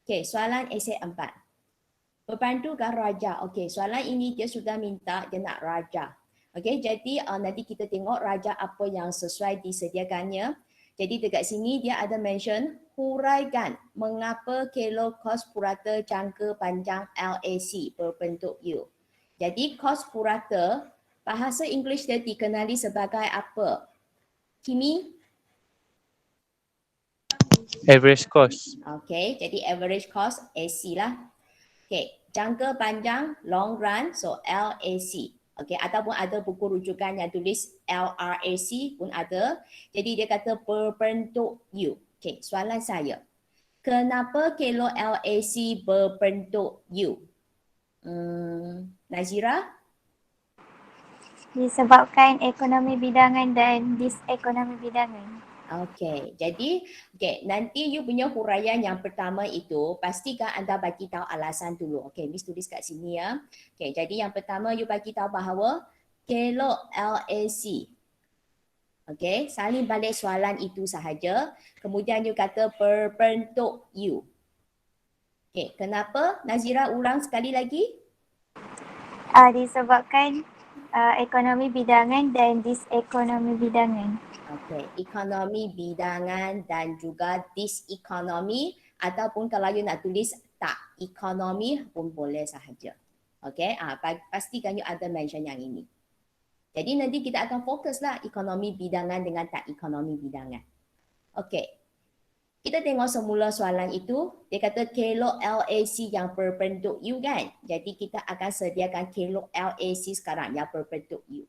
Okey, soalan esei 4. Berpandukan raja. Okey, soalan ini dia sudah minta dia nak raja. Okey, jadi nanti kita tengok raja apa yang sesuai disediakannya. Jadi dekat sini dia ada mention huraikan mengapa kilo kos purata jangka panjang LAC berbentuk U. Jadi kos purata bahasa Inggeris dia dikenali sebagai apa? Kimi? Average cost. Okey, jadi average cost AC lah. Okey, jangka panjang long run so LAC. Okey, ataupun ada buku rujukan yang tulis LRAC pun ada. Jadi dia kata berbentuk U. Okey, soalan saya. Kenapa kilo LAC berbentuk U? Nazira? Disebabkan ekonomi bidangan dan disekonomi bidangan. Okey, jadi nanti you punya huraian yang pertama itu pastikan anda bagi tahu alasan dulu. Okey, Miss tulis kat sini ya. Okey, jadi yang pertama you bagi tahu bahawa kelok LAC. Okey, salin balik soalan itu sahaja. Kemudian you kata berbentuk U. Okey, kenapa? Nazira ulang sekali lagi. Disebabkan ekonomi bidangan dan disekonomi bidangan. Okey, ekonomi bidangan dan juga disekonomi ataupun kalau you nak tulis tak ekonomi pun boleh sahaja. Okey, pastikan you ada mention yang ini. Jadi nanti kita akan fokuslah ekonomi bidangan dengan tak ekonomi bidangan. Okey. Kita tengok semula soalan itu, dia kata kelok LAC yang berbentuk U kan? Jadi kita akan sediakan kelok LAC sekarang yang berbentuk U.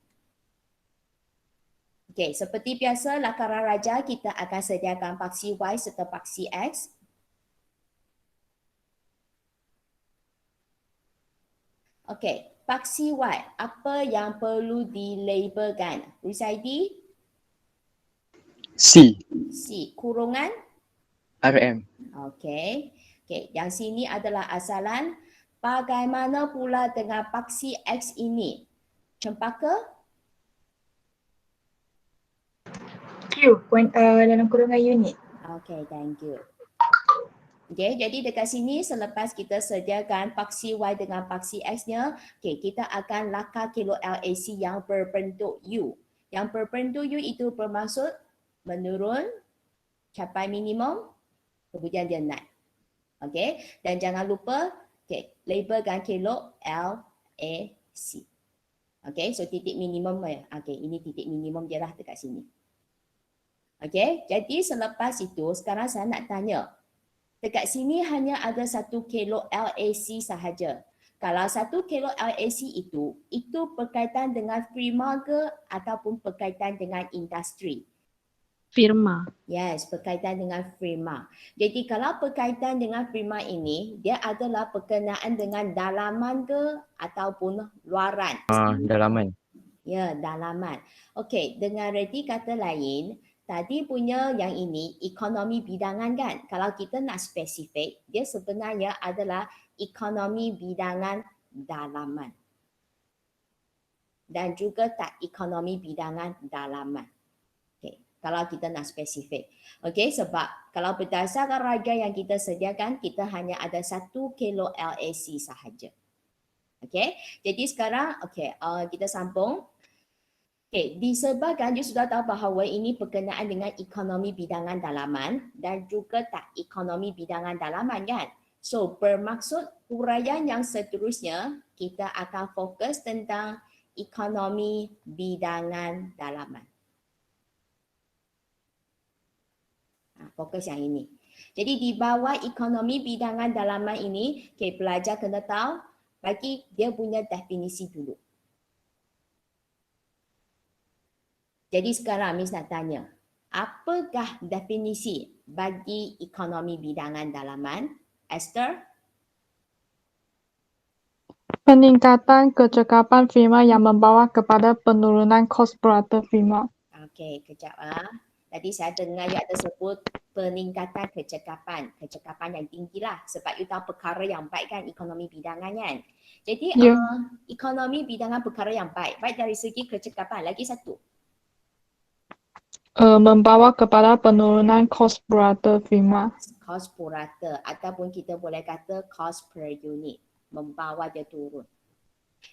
Okey, seperti biasa lakaran raja kita akan sediakan paksi Y serta paksi X. Okey, paksi Y, apa yang perlu dilabelkan? Tulis ID? C. C, kurungan? RM. Okey. Okey, yang sini adalah asalan. Bagaimana pula dengan paksi X ini? Cempaka? Q dalam kurungan unit. Okey, thank you. Okey, jadi dekat sini selepas kita sediakan paksi Y dengan paksi X-nya, okey, kita akan lakar kilo LAC yang berbentuk U. Yang berbentuk U itu bermaksud menurun, capai minimum, kemudian dia naik. Okey, dan jangan lupa labelkan kilo LAC. Okey, so titik minimum ya. Okey, ini titik minimum dia lah dekat sini. Okey, jadi selepas itu sekarang saya nak tanya. Dekat sini hanya ada 1 kilo LAC sahaja. Kalau 1 kilo LAC itu berkaitan dengan firma ke ataupun berkaitan dengan industri? Firma. Yes, berkaitan dengan firma. Jadi kalau berkaitan dengan firma ini, dia adalah berkenaan dengan dalaman ke ataupun luaran? Dalaman. Ya, dalaman. Okey, dengan reti kata lain, tadi punya yang ini ekonomi bidangan kan? Kalau kita nak spesifik, dia sebenarnya adalah ekonomi bidangan dalaman. Dan juga tak ekonomi bidangan dalaman. Okey, kalau kita nak spesifik. Okey, sebab kalau berdasarkan raja yang kita sediakan, kita hanya ada 1 kilo LAC sahaja. Okey, jadi sekarang kita sambung. Okey, disebabkan you sudah tahu bahawa ini berkenaan dengan ekonomi bidangan dalaman dan juga tak ekonomi bidangan dalaman kan? So, bermaksud huraian yang seterusnya kita akan fokus tentang ekonomi bidangan dalaman. Fokus yang ini. Jadi di bawah ekonomi bidangan dalaman ini, pelajar kena tahu bagi dia punya definisi dulu. Jadi sekarang Miss nak tanya, apakah definisi bagi ekonomi bidangan dalaman? Esther? Peningkatan kecekapan firma yang membawa kepada penurunan kos purata firma. Okey, kejap Tadi saya dengar you ada sebut peningkatan kecekapan yang tinggi lah sebab you tahu perkara yang baik kan ekonomi bidangan kan. Jadi ekonomi bidangan perkara yang baik dari segi kecekapan. Lagi satu. membawa kepada penurunan kos purata firma. Cost purata ataupun kita boleh kata cost per unit, membawa dia turun.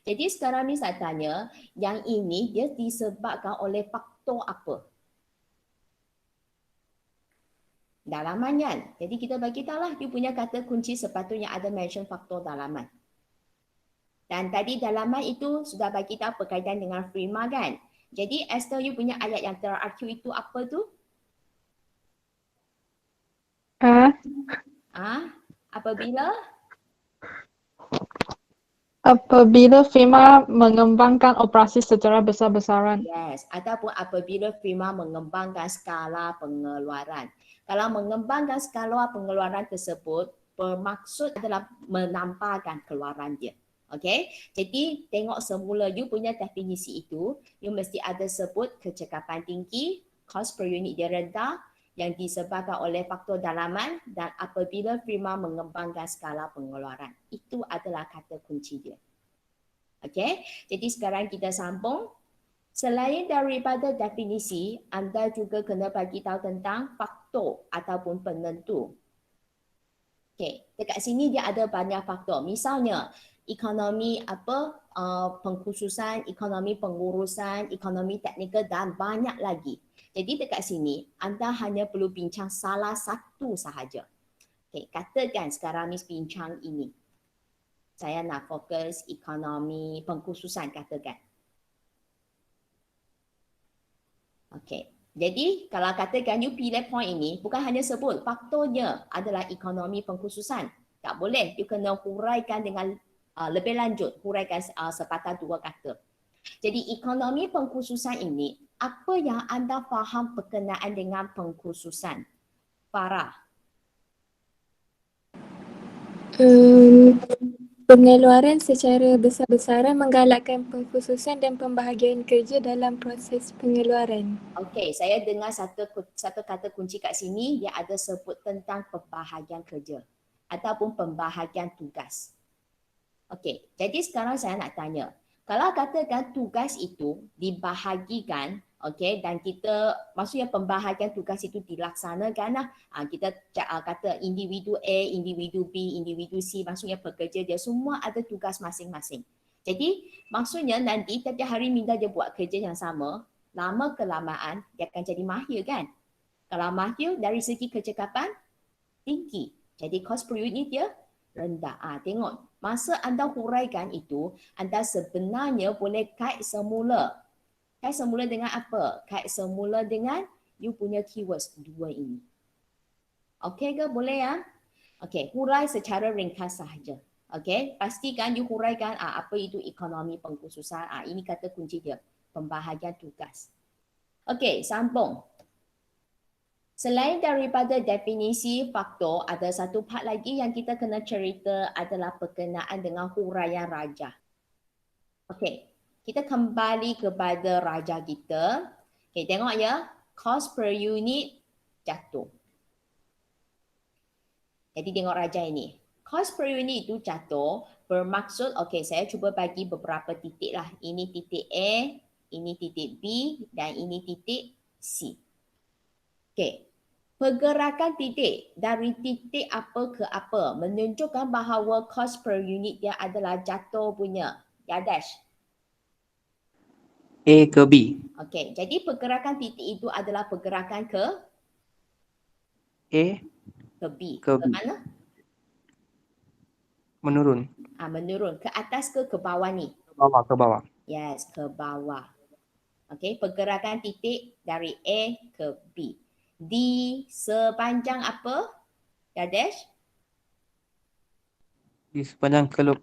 Jadi sekarang ni saya tanya, yang ini dia disebabkan oleh faktor apa? Dalaman kan? Jadi kita bagi tahu lah, you punya kata kunci sepatutnya ada mention faktor dalaman. Dan tadi dalaman itu sudah bagi tahu berkaitan dengan firma kan? Jadi Esther, you punya ayat yang terakhir itu apa tu? Apabila Firma mengembangkan operasi secara besar-besaran. yes, ataupun apabila firma mengembangkan skala pengeluaran. Kalau mengembangkan skala pengeluaran tersebut, bermaksud adalah menampakkan keluaran dia. Okay, jadi tengok semula you punya definisi itu, you mesti ada sebut kecekapan tinggi, cost per unit dia rendah, yang disebabkan oleh faktor dalaman dan apabila firma mengembangkan skala pengeluaran. Itu adalah kata kunci dia. Okay, jadi sekarang kita sambung. Selain daripada definisi, anda juga kena bagi tahu tentang faktor ataupun penentu. Okay, dekat sini dia ada banyak faktor. Misalnya, ekonomi pengkhususan, ekonomi pengurusan, ekonomi teknikal dan banyak lagi. Jadi dekat sini, anda hanya perlu bincang salah satu sahaja. Okay, katakan sekarang ni bincang ini. Saya nak fokus ekonomi pengkhususan katakan. Okay, jadi kalau katakan you pilih point ini, bukan hanya sebut faktornya adalah ekonomi pengkhususan. Tak boleh, you kena huraikan dengan lebih lanjut, huraikan sepatah dua kata. Jadi ekonomi pengkhususan ini, apa yang anda faham berkenaan dengan pengkhususan? Farah. Pengeluaran secara besar-besaran menggalakkan pengkhususan dan pembahagian kerja dalam proses pengeluaran. Okey, saya dengar satu kata kunci kat sini, dia ada sebut tentang pembahagian kerja ataupun pembahagian tugas. Okey, jadi sekarang saya nak tanya, kalau katakan tugas itu dibahagikan, okey, dan kita maksudnya pembahagian tugas itu dilaksanakan lah. Kita kata individu A, individu B, individu C, maksudnya pekerja dia semua ada tugas masing-masing. Jadi maksudnya nanti setiap hari minta dia buat kerja yang sama, lama kelamaan dia akan jadi mahir kan? Kalau mahir dari segi kecekapan tinggi. Jadi cost per unit dia rendah. Tengok, masa anda huraikan itu, anda sebenarnya boleh kait semula. Kait semula dengan apa? Kait semula dengan you punya keywords dua ini. Okey ke? Boleh ya? Okey, hurai secara ringkas sahaja. Okey, pastikan you huraikan apa itu ekonomi pengkhususan. Ini kata kunci dia, pembahagian tugas. Okey, sambung. Selain daripada definisi faktor, ada satu part lagi yang kita kena cerita adalah berkenaan dengan huraian raja. Okey, kita kembali kepada raja kita. Okey, tengok ya, cost per unit jatuh. Jadi tengok raja ini. Cost per unit itu jatuh bermaksud, okey, saya cuba bagi beberapa titik lah. Ini titik A, ini titik B dan ini titik C. Okey, pergerakan titik dari titik apa ke apa menunjukkan bahawa cost per unit dia adalah jatuh punya. Ya dash. A ke B. Okey, jadi pergerakan titik itu adalah pergerakan ke A B. Ke Ke B. mana? menurun. Menurun. Ke atas ke bawah ni? Ke bawah. Yes, ke bawah. Okey, pergerakan titik dari A ke B. Di sepanjang apa? Gadesh? Di sepanjang keluk.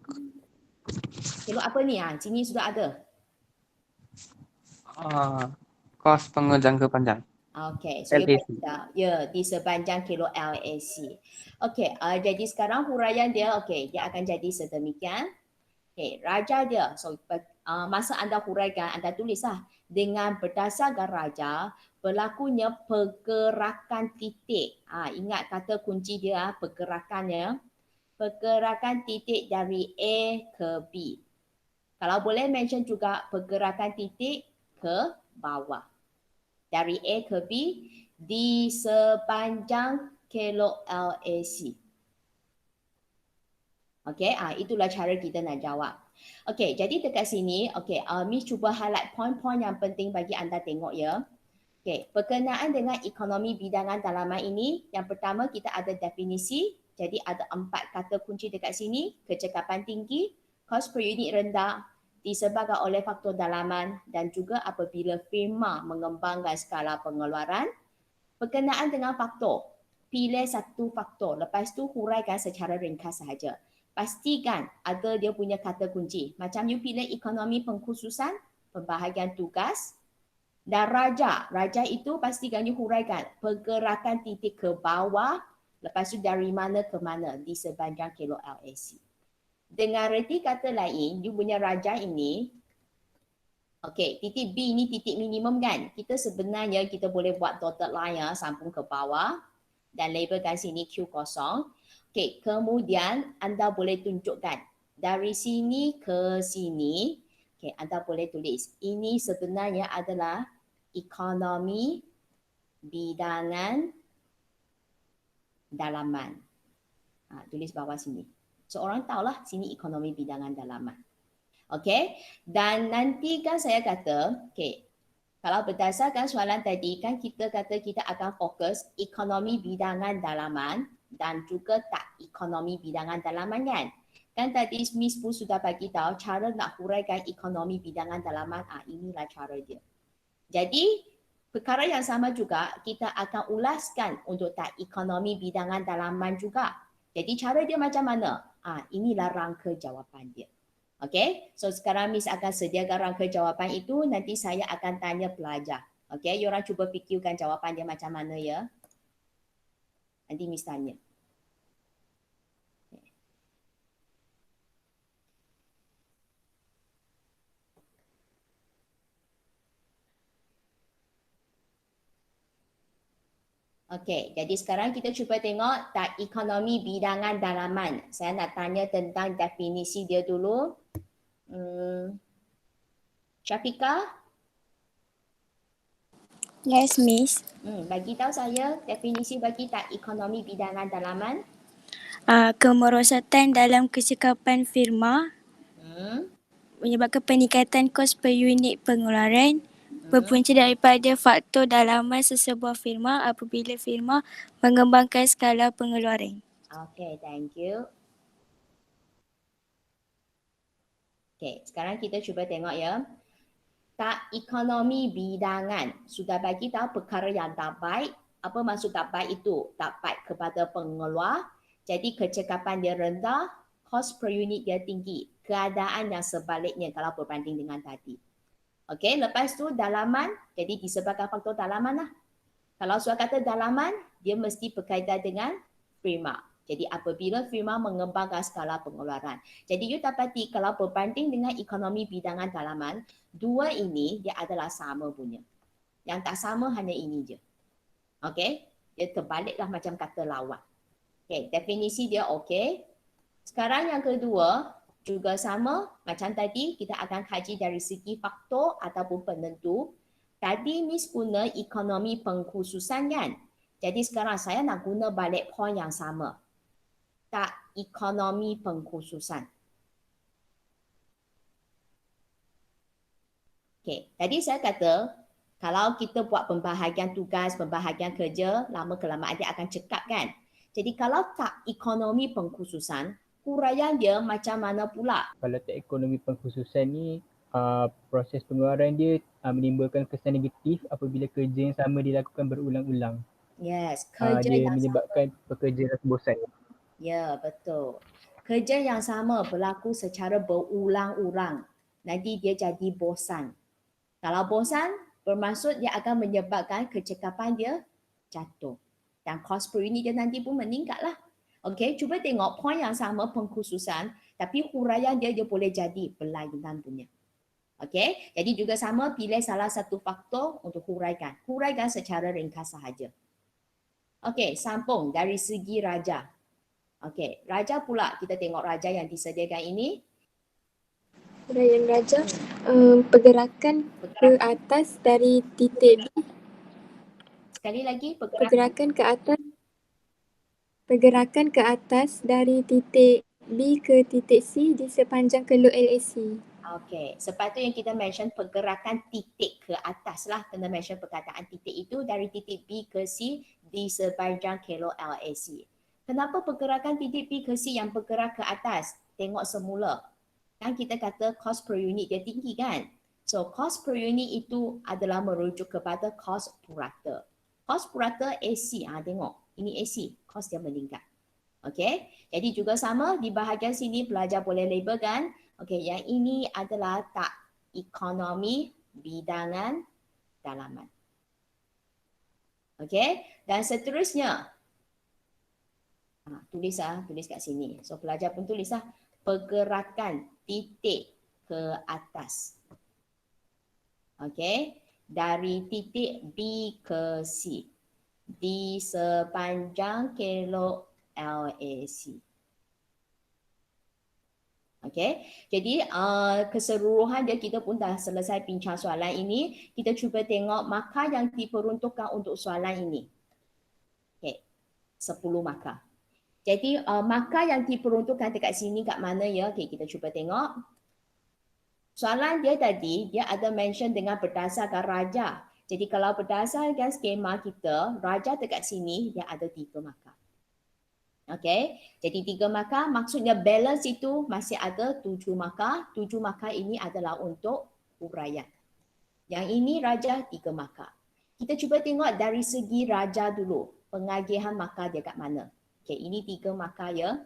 Keluk apa ni? Sini sudah ada. Kos pengjangka panjang. Okey, so LAC. di sepanjang kilo LAC. Okey, jadi sekarang huraian dia, okey, dia akan jadi sedemikian. Okey, raja dia, so masa anda huraikan, anda tulislah dengan berdasarkan raja, berlakunya pergerakan titik. Ingat kata kunci dia pergerakannya. Pergerakan titik dari A ke B. Kalau boleh mention juga pergerakan titik ke bawah. dari A ke B di sepanjang kilo LAC. Okey, itulah cara kita nak jawab. Okey, jadi dekat sini, okey, Miss cuba highlight poin-poin yang penting bagi anda tengok ya. Okey, berkenaan dengan ekonomi bidangan dalaman ini, yang pertama kita ada definisi. Jadi ada 4 kata kunci dekat sini, kecekapan tinggi, kos per unit rendah, disebabkan oleh faktor dalaman dan juga apabila firma mengembangkan skala pengeluaran. Berkenaan dengan faktor, pilih satu faktor, lepas tu huraikan secara ringkas sahaja. Pastikan ada dia punya kata kunci. Macam you pilih ekonomi pengkhususan, pembahagian tugas dan raja. Raja itu pastikan you huraikan pergerakan titik ke bawah, lepas tu dari mana ke mana di sepanjang kilo LAC. Dengan reti kata lain, you punya raja ini, okey, titik B ni titik minimum kan? Kita sebenarnya kita boleh buat dotted line ya, sambung ke bawah dan labelkan sini Q kosong. Okey, kemudian anda boleh tunjukkan dari sini ke sini. Okey, anda boleh tulis ini sebenarnya adalah ekonomi bidangan dalaman. Tulis bawah sini. So orang tahulah sini ekonomi bidangan dalaman. Okey, dan nanti kan saya kata, okey, kalau berdasarkan soalan tadi kan kita kata kita akan fokus ekonomi bidangan dalaman dan juga tak ekonomi bidangan dalaman kan. Kan tadi Miss pun sudah bagi tahu cara nak huraikan ekonomi bidangan dalaman, inilah cara dia. Jadi perkara yang sama juga kita akan ulaskan untuk tak ekonomi bidangan dalaman juga. Jadi cara dia macam mana? Inilah rangka jawapan dia. Okay, so sekarang Miss akan sediakan rangka jawapan itu, nanti saya akan tanya pelajar. Okay, you orang cuba fikirkan jawapan dia macam mana ya. Nanti Miss tanya. Okey, jadi sekarang kita cuba tengok tak ekonomi bidangan dalaman. Saya nak tanya tentang definisi dia dulu. Syafika? Yes, Miss. Bagi tahu saya definisi bagi tak ekonomi bidangan dalaman. Kemerosotan dalam kecekapan firma menyebabkan peningkatan kos per unit pengeluaran berpunca daripada faktor dalaman sesebuah firma apabila firma mengembangkan skala pengeluaran. Okay, thank you. Okay, sekarang kita cuba tengok ya. Tak ekonomi bidangan. Sudah bagi tahu perkara yang tak baik. Apa maksud tak baik itu? Tak baik kepada pengeluar. Jadi kecekapan dia rendah, kos per unit dia tinggi. Keadaan yang sebaliknya kalau berbanding dengan tadi. Okey, lepas tu dalaman, jadi disebabkan faktor dalaman lah. Kalau soal kata dalaman, dia mesti berkaitan dengan firma. Jadi apabila firma mengembangkan skala pengeluaran. Jadi you dapati kalau berbanding dengan ekonomi bidangan dalaman, dua ini dia adalah sama punya. Yang tak sama hanya ini je. Okey, dia terbaliklah macam kata lawan. Okey, definisi dia okey. Sekarang yang kedua, juga sama macam tadi kita akan kaji dari segi faktor ataupun penentu. Tadi Miss guna ekonomi pengkhususan kan? Jadi sekarang saya nak guna balik poin yang sama. Tak ekonomi pengkhususan. Okey, tadi saya kata kalau kita buat pembahagian tugas, pembahagian kerja, lama kelamaan dia akan cekap kan? Jadi kalau tak ekonomi pengkhususan, huraian dia macam mana pula? Kalau tak ekonomi pengkhususan ni, proses pengeluaran dia menimbulkan kesan negatif apabila kerja yang sama dilakukan berulang-ulang. Yes, kerja Dia yang menyebabkan pekerja rasa bosan. Ya, betul. Kerja yang sama berlaku secara berulang-ulang. Nanti dia jadi bosan. Kalau bosan, bermaksud dia akan menyebabkan kecekapan dia jatuh. Dan kos per unit dia nanti pun meningkat lah. Okey, cuba tengok poin yang sama pengkhususan, tapi huraian dia boleh jadi berlainan punya. Okey, jadi juga sama pilih salah satu faktor untuk huraikan. Huraikan secara ringkas sahaja. Okey, sambung dari segi raja. Okey, raja pula kita tengok raja yang disediakan ini. Huraian raja, pergerakan ke atas dari titik B Sekali lagi, Pergerakan ke atas dari titik B ke titik C di sepanjang keluk LAC. Okey, sepatutnya kita mention pergerakan titik ke atas lah. Kena mention perkataan titik itu dari titik B ke C di sepanjang keluk LAC. Kenapa pergerakan titik B ke C yang bergerak ke atas? Tengok semula. Kan kita kata cost per unit dia tinggi kan? So, cost per unit itu adalah merujuk kepada cost purata. Cost purata AC, tengok. Ini AC, cost dia meningkat. Okey, jadi juga sama di bahagian sini pelajar boleh labelkan. Okey, yang ini adalah tak ekonomi bidangan dalaman. Okey, dan seterusnya. Tulis kat sini. So pelajar pun tulis pergerakan titik ke atas. Okey, dari titik B ke C di sepanjang keluk LAC. Okey, jadi keseluruhan dia kita pun dah selesai bincang soalan ini. Kita cuba tengok markah yang diperuntukkan untuk soalan ini. Okey, 10 markah. Jadi markah yang diperuntukkan dekat sini kat mana ya? Okey, kita cuba tengok. Soalan dia tadi, dia ada mention dengan berdasarkan raja. Jadi kalau berdasarkan skema kita, raja dekat sini dia ada 3 markah. Okey, jadi 3 markah maksudnya balance itu masih ada 7 markah. 7 markah ini adalah untuk huraian. Yang ini raja 3 markah. Kita cuba tengok dari segi raja dulu. Pengagihan markah dia kat mana? Okey, ini 3 markah ya.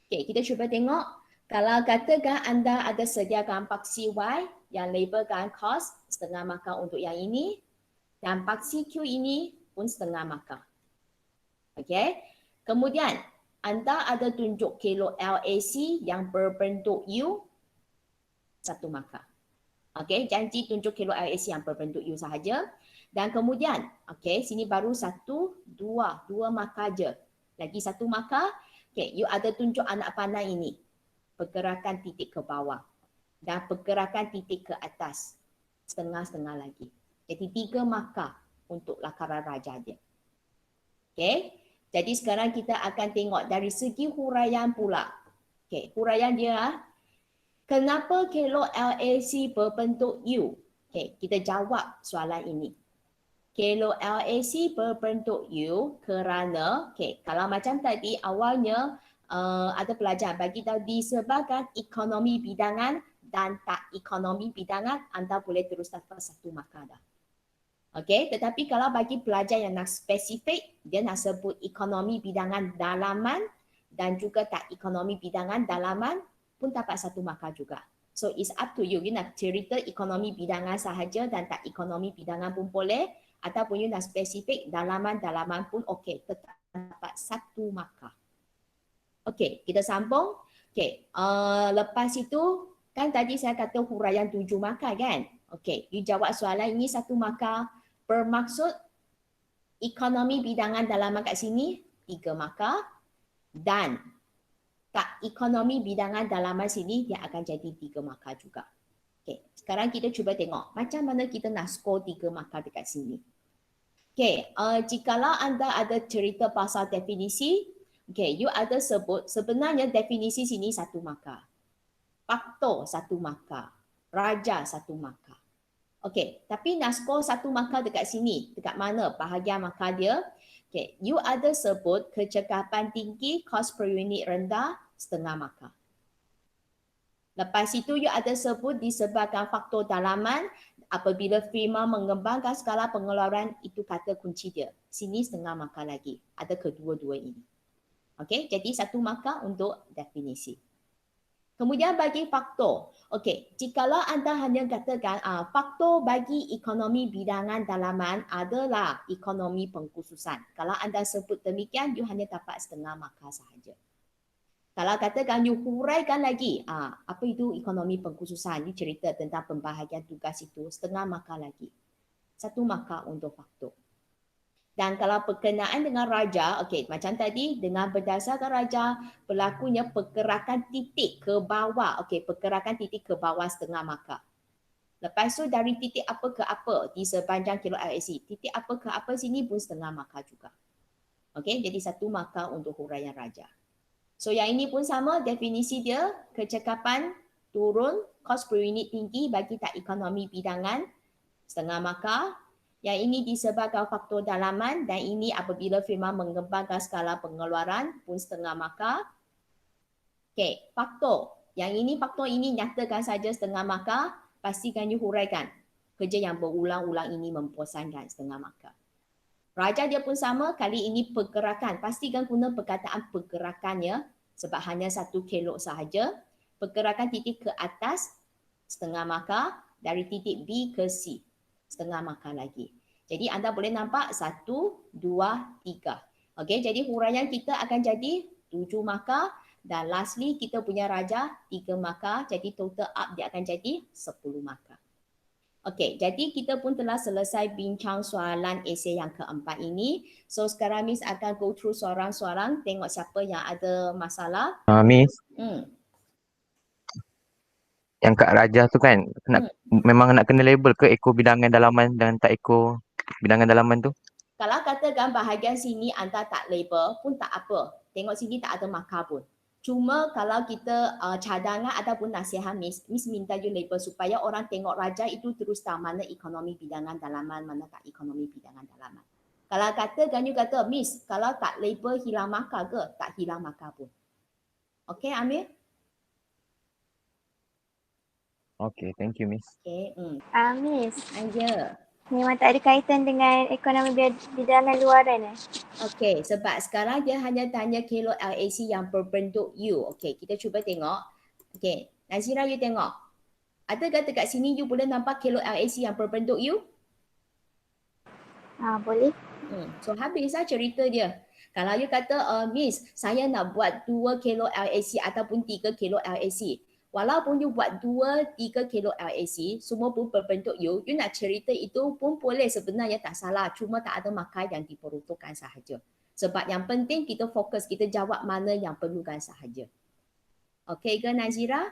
Okey, kita cuba tengok. Kalau katakan anda ada sediakan paksi Y yang labelkan cost setengah markah untuk yang ini dan paksi Q ini pun setengah markah. Okey. Kemudian anda ada tunjuk keluk LAC yang berbentuk U 1 markah. Okey, janji tunjuk keluk LAC yang berbentuk U sahaja. Dan kemudian, okey, sini baru 1, 2 markah je. Lagi 1 markah. Okey, you ada tunjuk anak panah ini. Pergerakan titik ke bawah dan pergerakan titik ke atas. Setengah-setengah lagi. Jadi 3 markah untuk lakaran raja dia. Okey. Jadi sekarang kita akan tengok dari segi huraian pula. Okey, huraian dia. Kenapa keluk LAC berbentuk U? Okey, kita jawab soalan ini. Keluk LAC berbentuk U kerana, okey, kalau macam tadi awalnya ada pelajar bagi tahu disebabkan ekonomi bidangan dan tak ekonomi bidangan, anda boleh terus dapat 1 markah dah. Okey, tetapi kalau bagi pelajar yang nak spesifik, dia nak sebut ekonomi bidangan dalaman dan juga tak ekonomi bidangan dalaman pun dapat 1 markah juga. So it's up to you. You nak cerita ekonomi bidangan sahaja dan tak ekonomi bidangan pun boleh, ataupun you nak spesifik dalaman-dalaman pun okey, tetap dapat 1 markah. Okey, kita sambung. Okey, lepas itu kan tadi saya kata huraian 7 markah kan? Okey, you jawab soalan ini 1 markah. Bermaksud ekonomi bidangan dalaman kat sini 3 markah dan tak ekonomi bidangan dalaman sini dia akan jadi 3 markah juga. Okey, sekarang kita cuba tengok macam mana kita nak skor 3 markah dekat sini. Okey, jikalau anda ada cerita pasal definisi, okey, you ada sebut sebenarnya definisi sini 1 markah. Faktor 1 markah. Raja 1 markah. Okey, tapi nak skor 1 markah dekat sini. Dekat mana bahagian markah dia? Okey, you ada sebut kecekapan tinggi, cost per unit rendah, setengah markah. Lepas itu you ada sebut disebabkan faktor dalaman apabila firma mengembangkan skala pengeluaran, itu kata kunci dia. Sini setengah markah lagi. Ada kedua-dua ini. Okey, jadi 1 markah untuk definisi. Kemudian bagi faktor. Okey, jikalau anda hanya katakan faktor bagi ekonomi bidangan dalaman adalah ekonomi pengkhususan. Kalau anda sebut demikian, you hanya dapat setengah markah sahaja. Kalau katakan you huraikan lagi, apa itu ekonomi pengkhususan? Ini cerita tentang pembahagian tugas itu, setengah markah lagi. 1 markah untuk faktor. Dan kalau berkenaan dengan raja, okey, macam tadi dengan berdasarkan raja berlakunya pergerakan titik ke bawah. Okey, pergerakan titik ke bawah setengah markah. Lepas tu dari titik apa ke apa di sepanjang kilo LAC. Titik apa ke apa sini pun setengah markah juga. Okey, jadi 1 markah untuk huraian raja. So yang ini pun sama, definisi dia kecekapan turun, kos per unit tinggi bagi tak ekonomi bidangan, setengah markah. Yang ini disebabkan faktor dalaman dan ini apabila firma mengembangkan skala pengeluaran pun setengah markah. Okey, faktor. Yang ini faktor ini nyatakan saja setengah markah, pastikan you huraikan. Kerja yang berulang-ulang ini membosankan setengah markah. Raja dia pun sama, kali ini pergerakan. Pastikan guna perkataan pergerakannya sebab hanya 1 kilo sahaja. Pergerakan titik ke atas, setengah markah. Dari titik B ke C, setengah markah lagi. Jadi anda boleh nampak 1, 2, 3. Okey, jadi huraian kita akan jadi 7 markah. Dan lastly kita punya raja 3 markah. Jadi total up dia akan jadi 10 markah. Okey, jadi kita pun telah selesai bincang soalan esei yang keempat ini. So sekarang Miss akan go through soalan-soalan, tengok siapa yang ada masalah. Miss, Hmm. yang kat Raja tu kan, memang nak kena label ke ekor bidangan dalaman dan tak ekor bidangan dalaman tu? Kalau katakan bahagian sini anda tak label pun tak apa. Tengok sini tak ada markah pun. Cuma kalau kita cadangan ataupun nasihat Miss minta you label supaya orang tengok raja itu terus tahu mana ekonomi bidangan dalaman, mana tak ekonomi bidangan dalaman. Kalau katakan you kata, Miss, kalau tak label hilang markah ke? Tak hilang markah pun. Okey, Amir? Okay, thank you Miss. Okey. Miss, Ya. memang tak ada kaitan dengan ekonomi bidangan luaran Okey, sebab sekarang dia hanya tanya kilo LAC yang berbentuk U. Okey, kita cuba tengok. Okey, Nazira you tengok. Adakah dekat sini you boleh nampak kilo LAC yang berbentuk U? Boleh. So habislah cerita dia. Kalau you kata, Miss, saya nak buat 2 kilo LAC ataupun 3 kilo LAC. Walaupun you buat 2-3 kilo LAC, semua pun berbentuk U, you nak cerita itu pun boleh sebenarnya tak salah. Cuma tak ada markah yang diperuntukkan sahaja. Sebab yang penting kita fokus, kita jawab mana yang perlukan sahaja. Okey ke Nazira?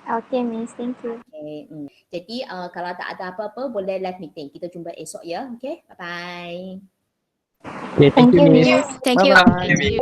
Okay Miss, thank you. Okay. Jadi kalau tak ada apa-apa boleh live meeting. Kita jumpa esok ya. Okay. Bye-bye. Okay, thank you Miss. Thank you. Bye-bye.